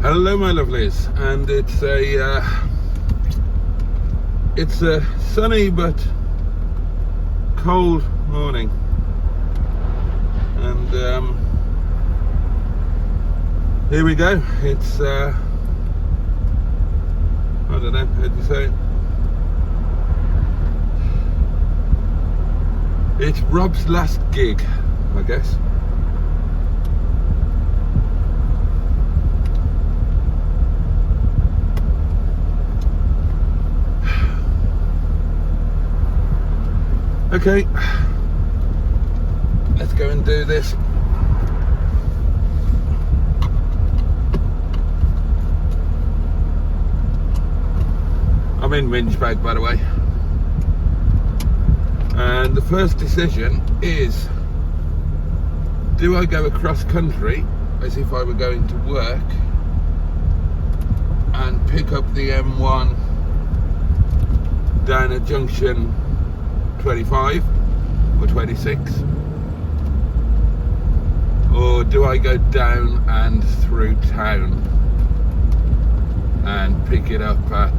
Hello my lovelies, and it's a sunny but cold morning, and here we go. It's I don't know how to say it. It's Rob's last gig, I guess. Okay, let's go and do this. I'm in Winchbag, by the way, and the first decision is, do I go across country as if I were going to work and pick up the M1 down at junction 25 or 26, or do I go down and through town and pick it up at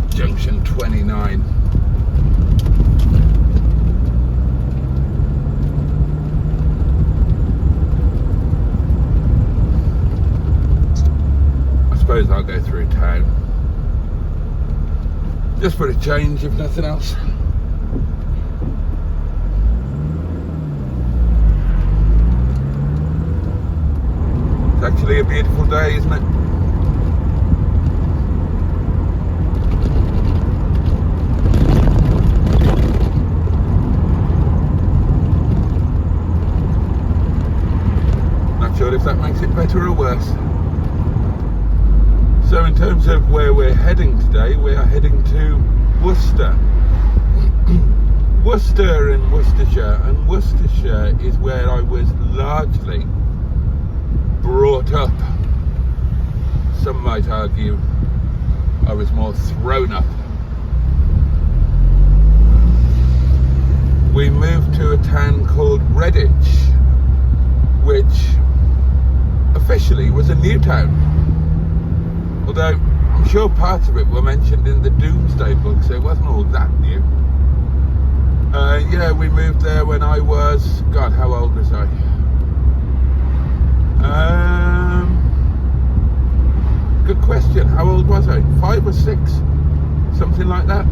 junction 29? I suppose I'll go through town, just for a change, if nothing else. It's actually a beautiful day, isn't it? Not sure if that makes it better or worse. So in terms of where we're heading today, we are heading to Worcester. Worcester in Worcestershire, and Worcestershire is where I was largely brought up. Some might argue I was more thrown up. We moved to a town called Redditch, which officially was a new town. Although I'm sure parts of it were mentioned in the Doomsday book, so it wasn't all that new. Yeah, we moved there when I was, God, how old was I? Good question. How old was I? 5 or 6? Something like that.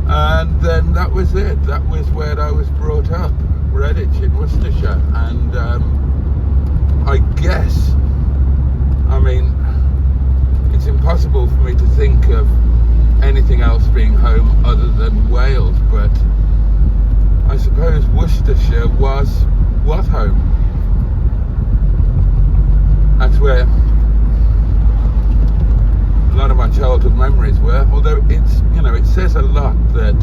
And then that was it. That was where I was brought up, Redditch in Worcestershire. And I guess, I mean, it's impossible for me to think of anything else being home other than Wales, but I suppose Worcestershire was home. That's where a lot of my childhood memories were, although it's, you know, it says a lot that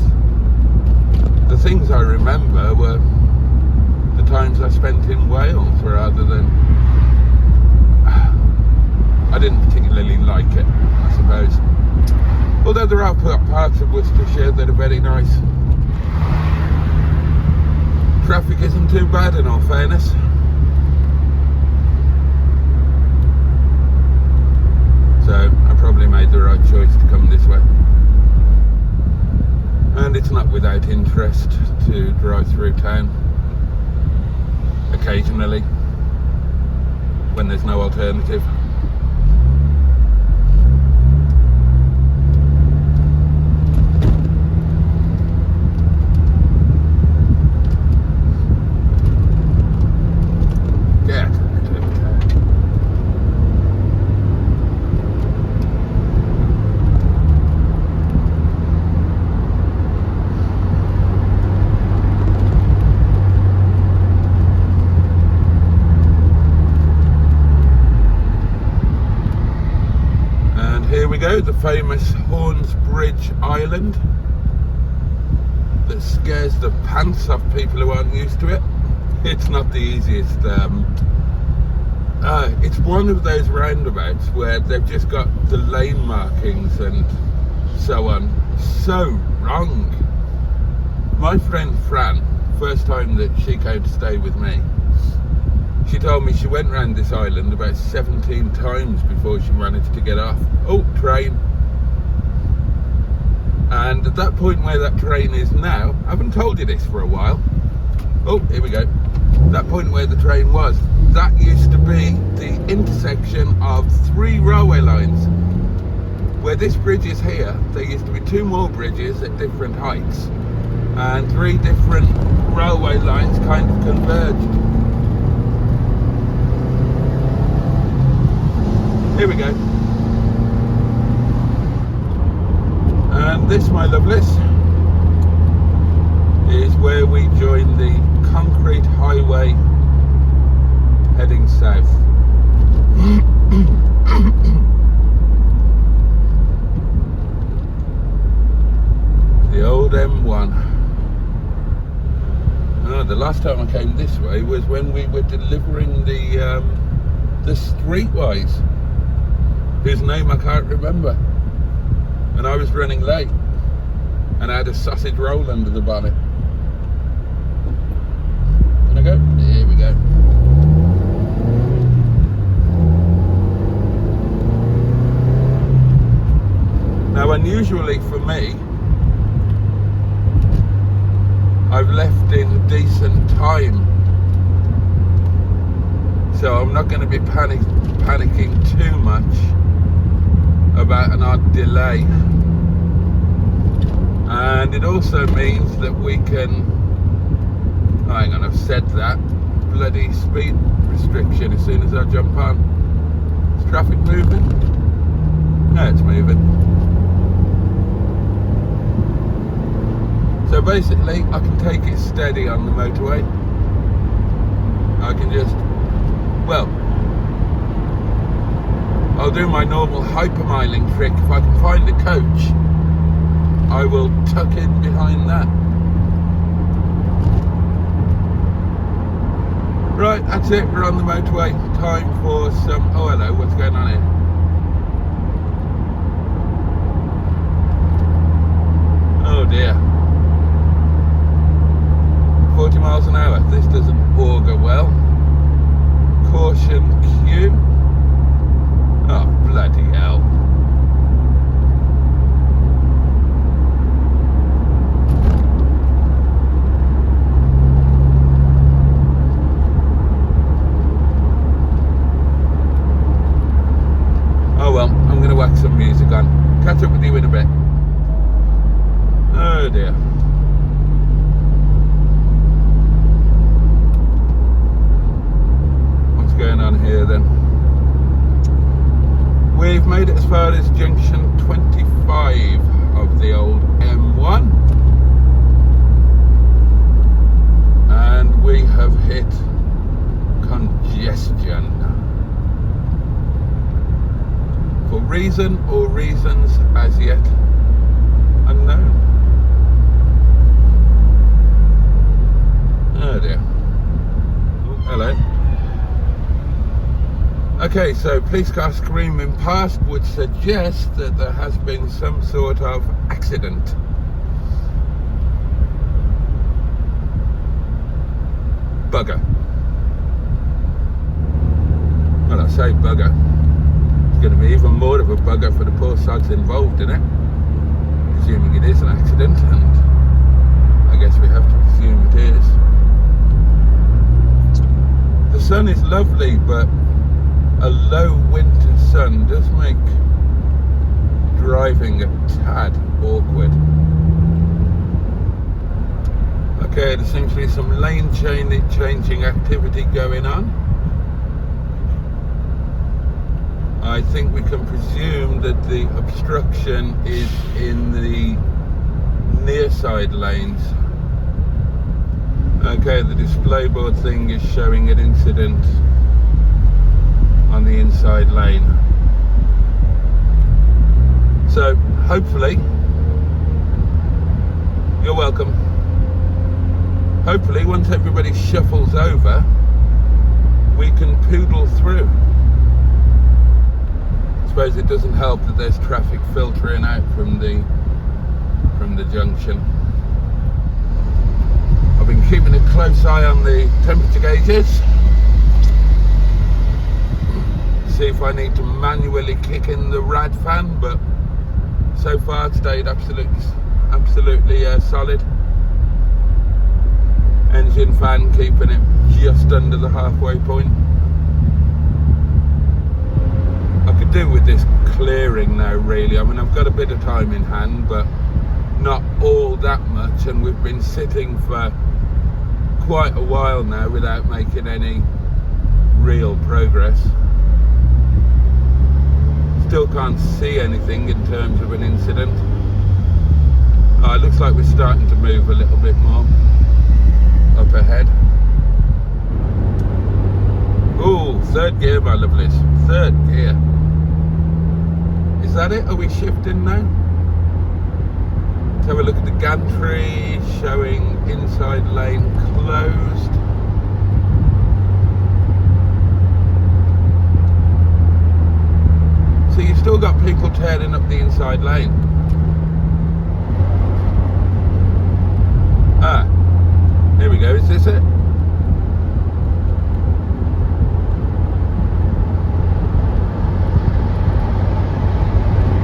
the things I remember were the times I spent in Wales rather than, I didn't particularly like it, I suppose. Although there are parts of Worcestershire that are very nice. Traffic isn't too bad, in all fairness. So I probably made the right choice to come this way. And it's not without interest to drive through town occasionally when there's no alternative. The famous Horns Bridge Island that scares the pants off people who aren't used to it. It's not the easiest. It's one of those roundabouts where they've just got the lane markings and so on so wrong. My friend Fran, first time that she came to stay with me, She told me she went round this island about 17 times before she managed to get off. Oh, train. And at that point where that train is now, I haven't told you this for a while. Oh, here we go. That point where the train was, that used to be the intersection of 3 railway lines. Where this bridge is here, there used to be 2 more bridges at different heights, and 3 different railway lines kind of converged. Here we go. And this, my lovelies, is where we join the concrete highway heading south. The old M1. The last time I came this way was when we were delivering the streetwise, whose name I can't remember, and I was running late and I had a sausage roll under the bonnet. Can I go? Here we go. Now, unusually for me, I've left in decent time, so I'm not going to be panicking too much about an odd delay. And it also means that we can, hang on, I've said that, bloody speed restriction as soon as I jump on. Is traffic moving? No, it's moving. So basically, I can take it steady on the motorway. I can just, well, I'll do my normal hypermiling trick. If I can find a coach, I will tuck in behind that. Right, that's it, we're on the motorway. Time for some, oh hello, what's going on here? Oh dear. 40 miles an hour, this doesn't augur well. Caution Q. Oh, bloody hell. Oh well, I'm going to whack some music on. Catch up with you in a bit. Oh dear. Going on here then. We've made it as far as junction 25 of the old M1, and we have hit congestion for reason or reasons as yet unknown. Oh dear. Oh, hello. Okay, so police car screaming past would suggest that there has been some sort of accident. Bugger. Well, I say bugger. It's going to be even more of a bugger for the poor sods involved in it. Presuming it is an accident, and I guess we have to presume it is. The sun is lovely, but a low winter sun does make driving a tad awkward. Okay, there seems to be some lane changing activity going on. I think we can presume that the obstruction is in the near side lanes. Okay, the display board thing is showing an incident on the inside lane. So hopefully, you're welcome. Hopefully once everybody shuffles over, we can poodle through. I suppose it doesn't help that there's traffic filtering out from the junction. I've been keeping a close eye on the temperature gauges. if I need to manually kick in the rad fan, but so far it stayed absolutely solid. Engine fan keeping it just under the halfway point. I could do with this clearing now, really. I mean, I've got a bit of time in hand, but not all that much, and we've been sitting for quite a while now without making any real progress. Still can't see anything in terms of an incident. Oh, it looks like we're starting to move a little bit more up ahead. Oh, third gear, my lovelies. Third gear. Is that it? Are we shifting now? Let's have a look at the gantry, showing inside lane closed. So you've still got people turning up the inside lane. Ah, here we go. Is this it?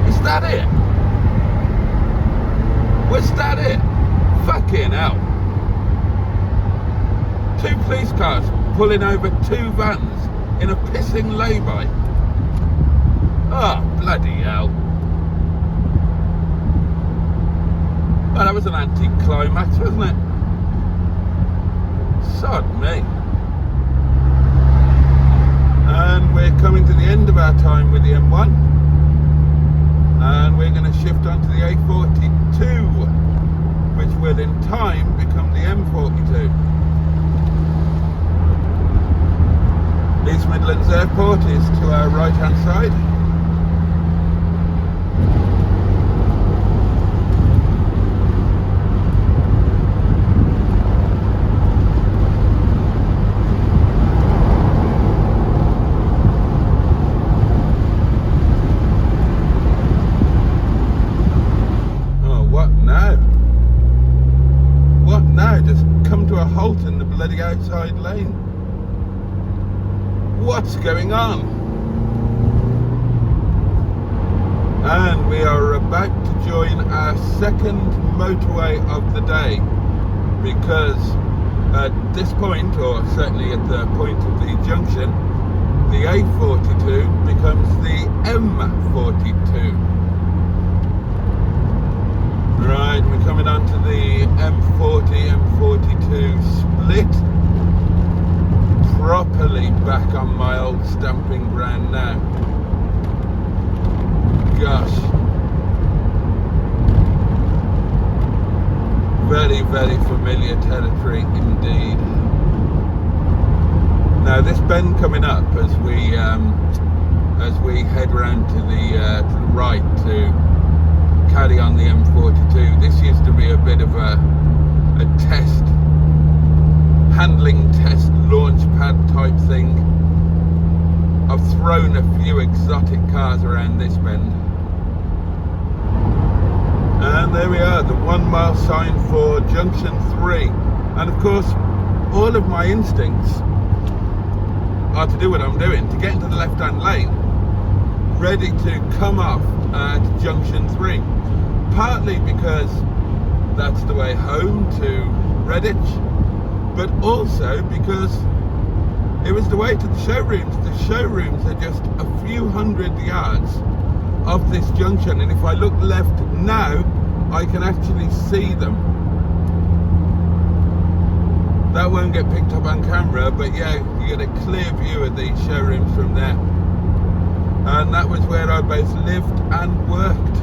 Is that it? Was that it? Fucking hell. 2 police cars pulling over 2 vans in a pissing lay-by. Oh, bloody hell. Well, that was an anti-climax, wasn't it? Sod me. And we're coming to the end of our time with the M1. And we're going to shift onto the A42, which will in time become the M42. East Midlands Airport is to our right hand side. Halt in the bloody outside lane. What's going on? And we are about to join our second motorway of the day, because at this point, or certainly at the point of the junction, the A42 becomes the M42. Right, we're coming on to the M40, M42 split. Properly back on my old stamping ground now. Gosh. Very, very familiar territory indeed. Now this bend coming up as we head round to the right to carry on the M42. This used to be a bit of a test, handling test, launch pad type thing. I've thrown a few exotic cars around this bend. And there we are, the 1 mile sign for junction 3. And of course, all of my instincts are to do what I'm doing, to get into the left hand lane, ready to come off at junction 3. Partly because that's the way home to Redditch, but also because it was the way to the showrooms. The showrooms are just a few hundred yards of this junction, and if I look left now, I can actually see them. That won't get picked up on camera, but yeah, you get a clear view of these showrooms from there. And that was where I both lived and worked.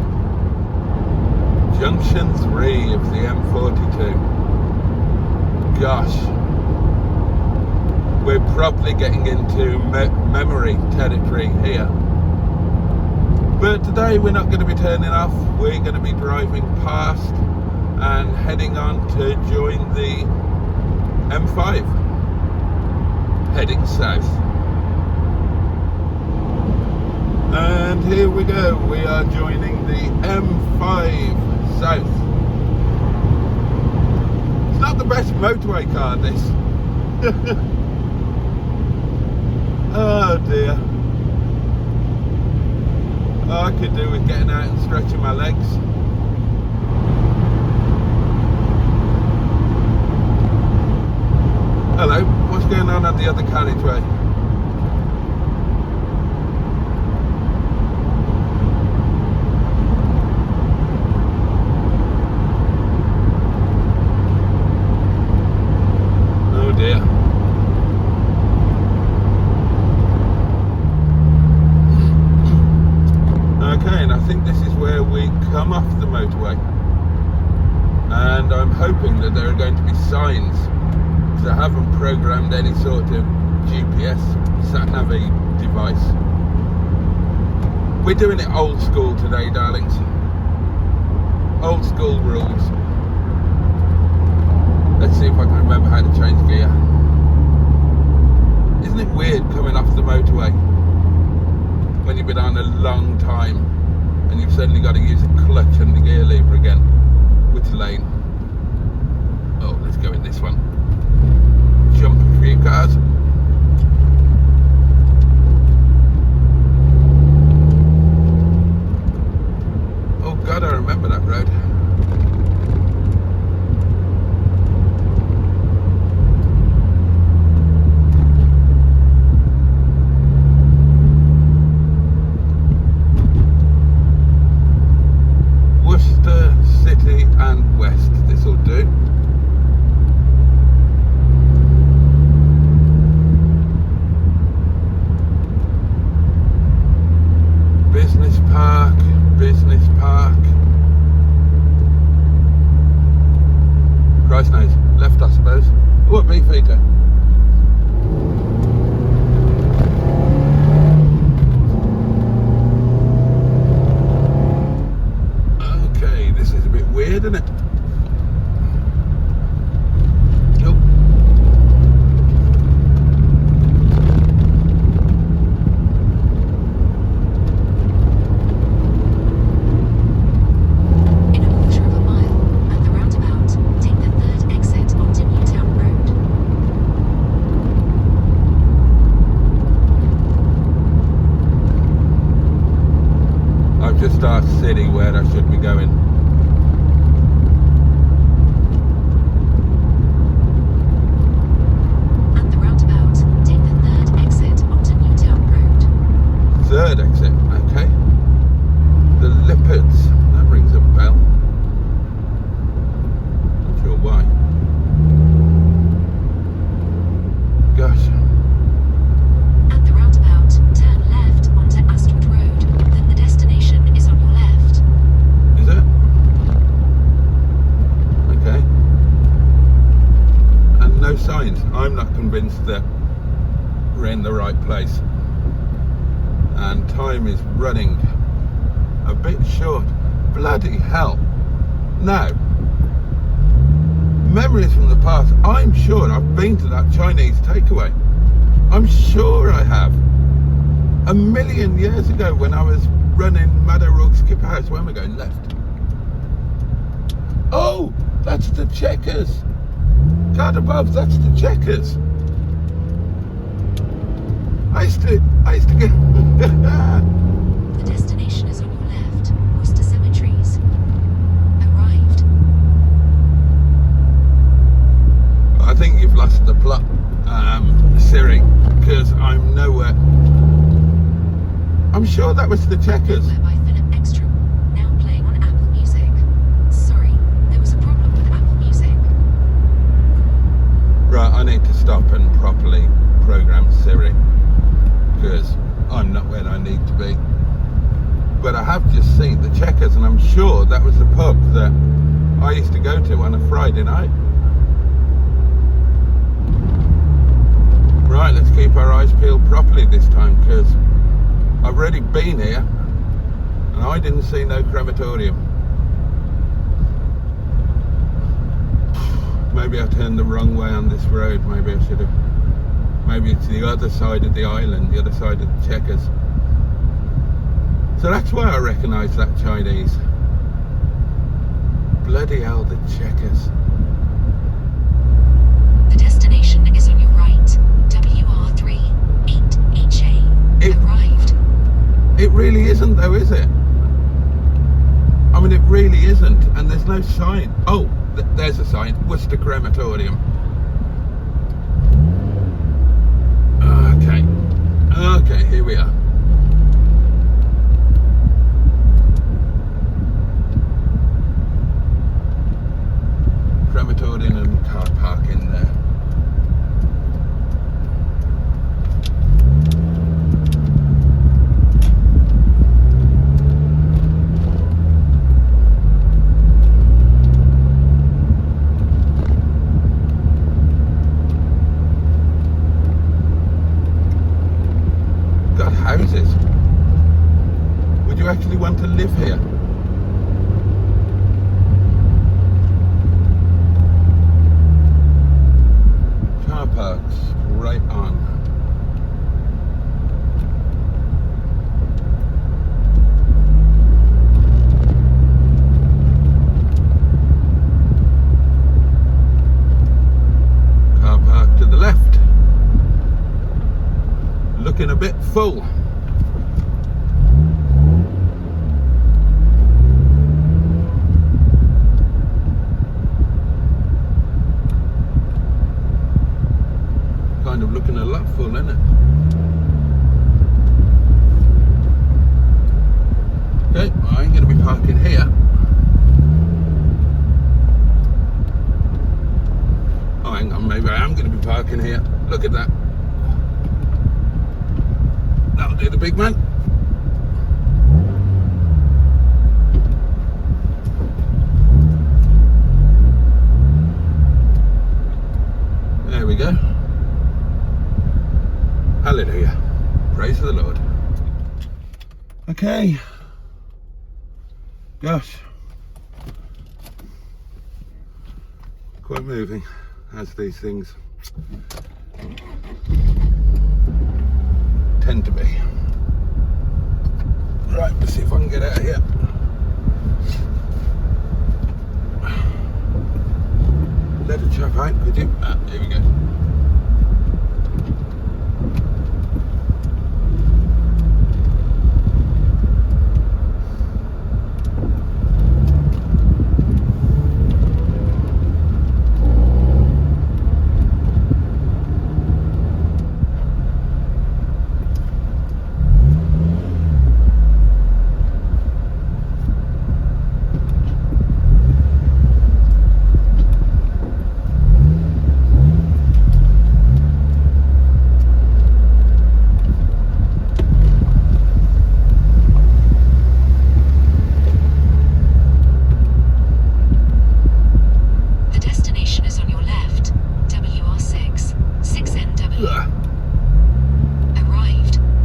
Junction 3 of the M42. Gosh, we're probably getting into memory territory here. But today we're not going to be turning off, we're going to be driving past and heading on to join the M5, heading south. And here we go, we are joining the M5 south. It's not the best motorway car, this. Oh dear. I could do with getting out and stretching my legs. Hello, what's going on the other carriageway? Oh dear. Okay, and I think this is where we come off the motorway. And I'm hoping that there are going to be signs. I haven't programmed any sort of GPS sat-nav device. We're doing it old school today, darlings. Old school rules. Let's see if I can remember how to change gear. Isn't it weird coming off the motorway when you've been on a long time and you've suddenly got to use a clutch and the gear lever again? Which lane? Oh, let's go in this one. Jump a few cars. Oh God, I remember that road. Worcester City and West, this will do. Business park. Christ knows. Left, I suppose. Oh, a beefeater. Okay, this is a bit weird, isn't it? Nope. Just our city where I should be going. At the roundabout, take the third exit onto Newtown Road. Third exit, okay. The Leopards, that rings a bell. Not sure why. Gosh. At the roundabout, turn left onto Astwood Road. Then the destination is on your left. Is it? Okay. And no signs. I'm not convinced that we're in the right place. And time is running a bit short. Bloody hell. Now, memories from the past. I'm sure I've been to that Chinese takeaway. I'm sure I have. A million years ago when I was running Madderug Skipper House. Where am I going? Left. Oh, that's the Checkers. God above, that's the Checkers. I used to get The destination is on your left. Worcester Cemeteries. Arrived. I think you've lost the plot, Siri, because I'm nowhere. I'm sure that was the Checkers. By Philip Ekstrom. Now playing on Apple Music. Sorry, there was a problem with Apple Music. Right, I need to stop and properly program Siri, because I'm not where I need to be. But I have just seen the Checkers, and I'm sure that was the pub that I used to go to on a Friday night. Right, let's keep our eyes peeled properly this time, because I've already been here and I didn't see no crematorium. Maybe I turned the wrong way on this road. Maybe I should have. Maybe it's the other side of the island, the other side of the Checkers. So that's why I recognise that Chinese. Bloody hell, the Checkers. The destination is on your right. WR3 8HA. It Arrived. It really isn't though, is it? I mean, it really isn't, and there's no sign. Oh, there's a sign, Worcester Crematorium. Okay, here we are. Crematorium and car park in there. Got houses. Would you actually want to live here? Car parks right on. Car park to the left. Looking a bit full. Kind of looking a lot full, isn't it? Okay, I'm going to be parking here. Oh, hang on, maybe I am going to be parking here. Look at that. That'll do the big man. There we go. Hallelujah. Praise the Lord. Okay. Gosh. Quite moving, as these things tend to be. Right, let's see if I can get out of here. Let a chap out, could you? Here we go.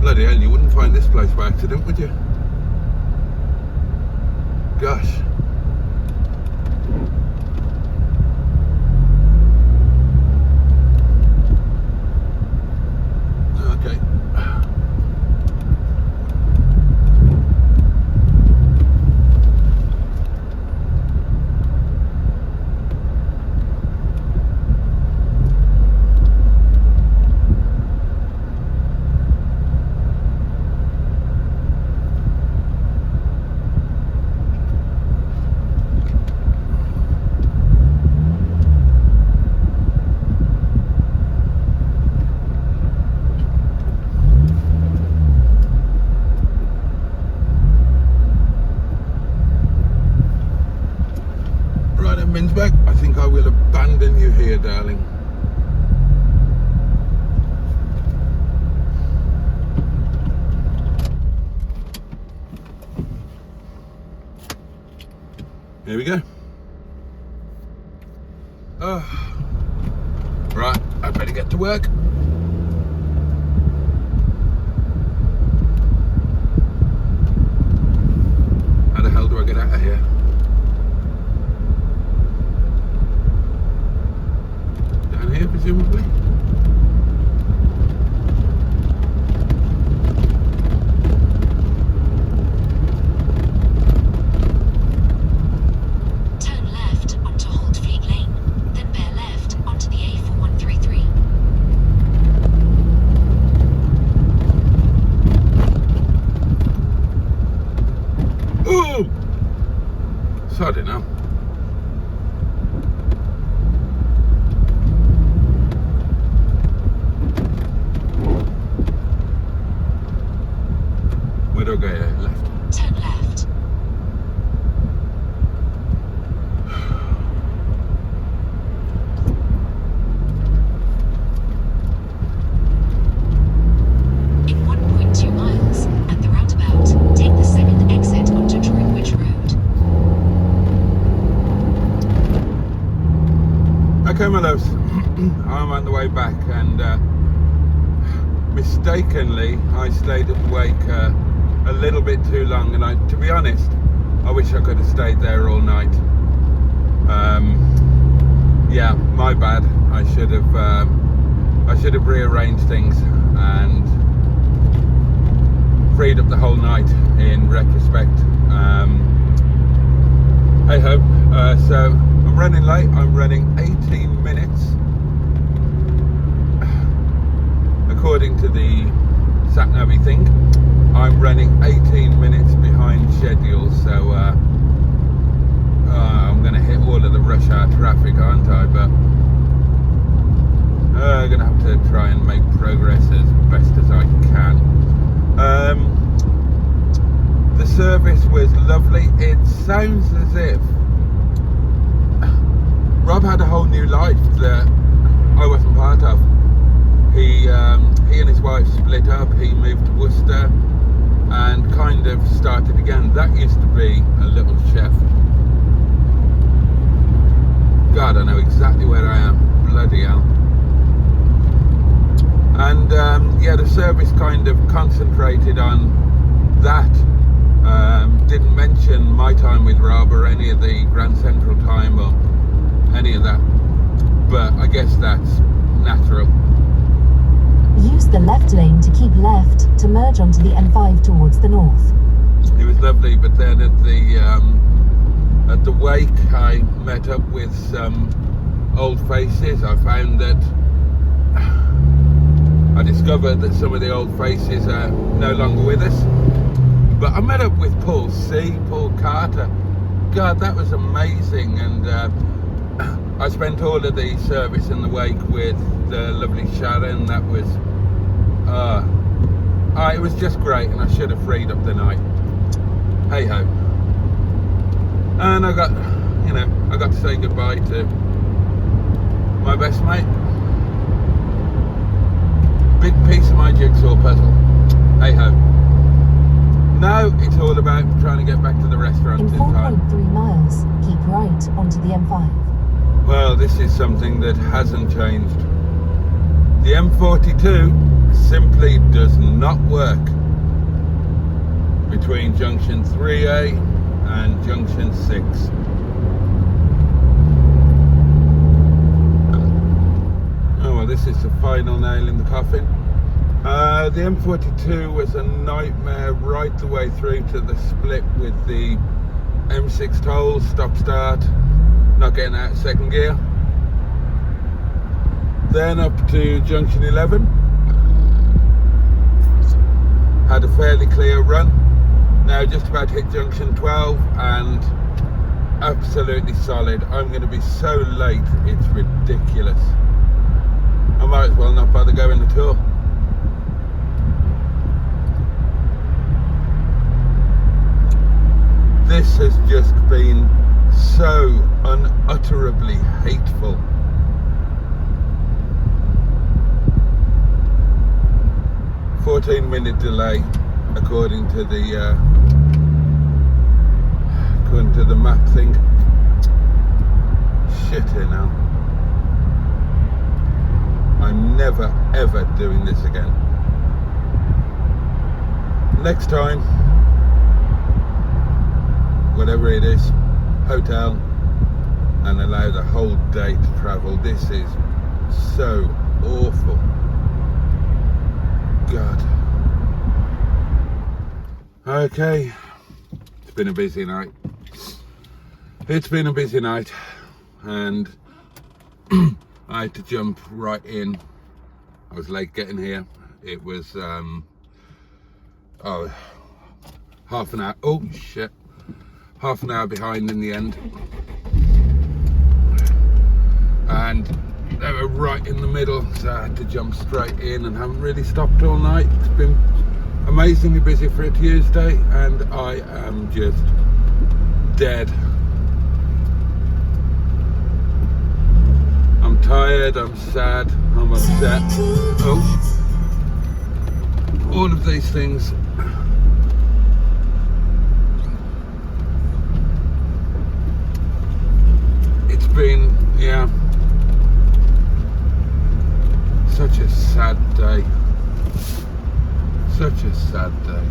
Bloody hell, you wouldn't find this place by accident, would you? Gosh. Okay. Minsbeck, I think I will abandon you here, darling. Here we go. Oh. Right, I better get to work. How the hell do I get out of here? Here, presumably. Turn left onto Holt Fleet Lane, then bear left onto the A4133. I don't know. Where do I go here? Left. Turn left. In 1.2 miles, at the roundabout, take the second exit onto Droitwich Road. Okay, my loves, I'm on the way back, and mistakenly I stayed awake a little bit too long, and to be honest, I wish I could have stayed there all night. Yeah, my bad. I should have rearranged things and freed up the whole night in retrospect. Hey ho. So I'm running late. I'm running 18 minutes according to the sat-navy thing. I'm running 18 minutes behind schedule, so I'm going to hit all of the rush hour traffic, aren't I? But I'm going to have to try and make progress as best as I can. The service was lovely. It sounds as if Rob had a whole new life that I wasn't part of. He and his wife split up. He moved to Worcester and kind of started again. That used to be a little chef. God, I know exactly where I am. Bloody hell. And yeah, the service kind of concentrated on that. Didn't mention my time with Rob or any of the Grand Central time or any of that. But I guess that's natural. Use the left lane to keep left to merge onto the M5 towards the north. It was lovely, but then at the wake I met up with some old faces. I found that I discovered that some of the old faces are no longer with us. But I met up with Paul Carter. God, that was amazing. And I spent all of the service in the wake with the lovely Sharon. That was it was just great, and I should have freed up the night. Hey ho. And I got to say goodbye to my best mate. Big piece of my jigsaw puzzle. Hey ho. Now it's all about trying to get back to the restaurant In in time. 4.3 miles, keep right onto the M5. Well, this is something that hasn't changed. The M42 simply does not work between junction 3A and junction 6. Oh well, this is the final nail in the coffin. The M42 was a nightmare right the way through to the split with the M6 tolls, stop start, not getting out of second gear. Then up to junction 11, had a fairly clear run. Now just about to hit junction 12 and absolutely solid. I'm going to be so late, it's ridiculous. I might as well not bother going at all. This has just been so unutterably hateful. "14-minute delay according to the map thing." Shit here now. I'm never ever doing this again. Next time, whatever it is, hotel, and allow the whole day to travel. This is so awful. God. Okay, it's been a busy night. It's been a busy night, and I had to jump right in. I was late getting here. It was half an hour. Oh shit. half an hour behind in the end. And they were right in the middle, so I had to jump straight in and haven't really stopped all night. It's been amazingly busy for a Tuesday and I am just dead. I'm tired, I'm sad, I'm upset. Oh, all of these things. It's been, yeah, such a sad day. Such a sad day.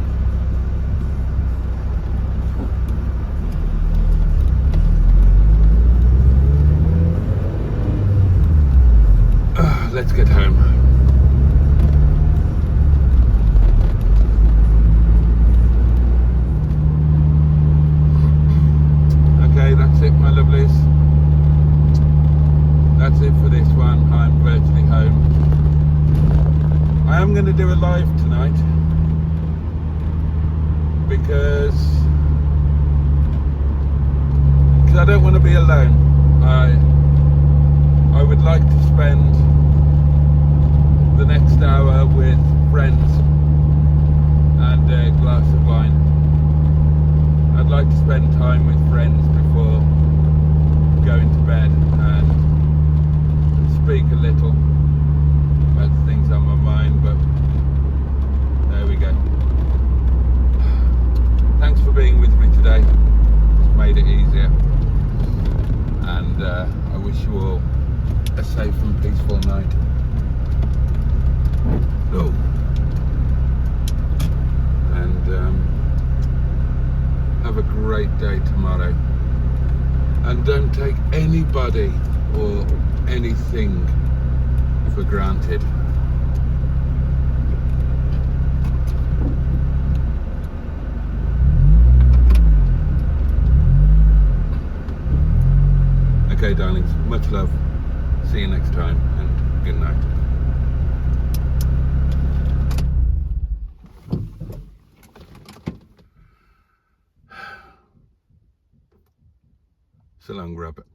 Let's get home. Okay, that's it, my lovelies. That's it for this one. I'm virtually home. I am going to do a live tonight because I don't want to be alone. I would like to spend the next hour with friends and a glass of wine. I'd like to spend time with friends before going to bed and speak a little about the things on my mind, but there we go. Thanks for being with me today. It's made it easier. And I wish you all a safe and peaceful night. Oh. And have a great day tomorrow. And don't take anybody or anything for granted. Okay, darlings, much love. See you next time and good night. So long, Robert.